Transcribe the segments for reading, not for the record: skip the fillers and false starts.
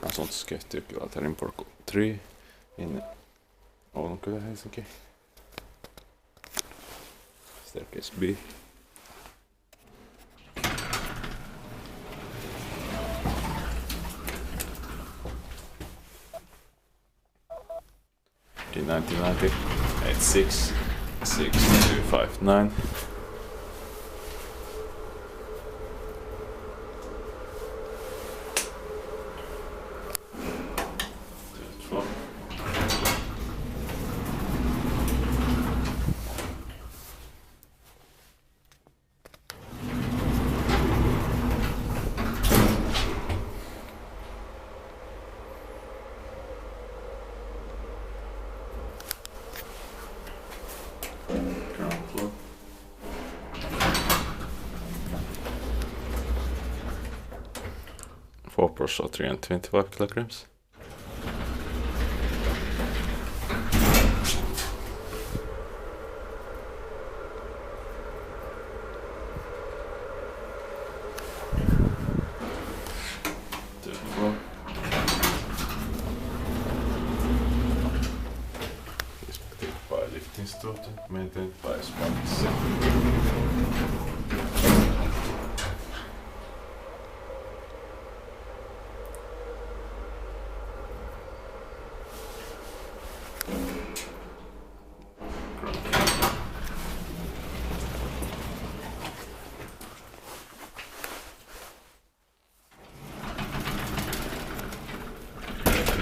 asuntoskeittiö Kivalterinpolku 3 in Oulunkylä, Helsinki. Staircase B. D1990 86 6259. Ground floor. Four plus 325 kilograms. Third floor. Inspected by lifting instructor, maintained by Sparks.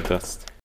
That's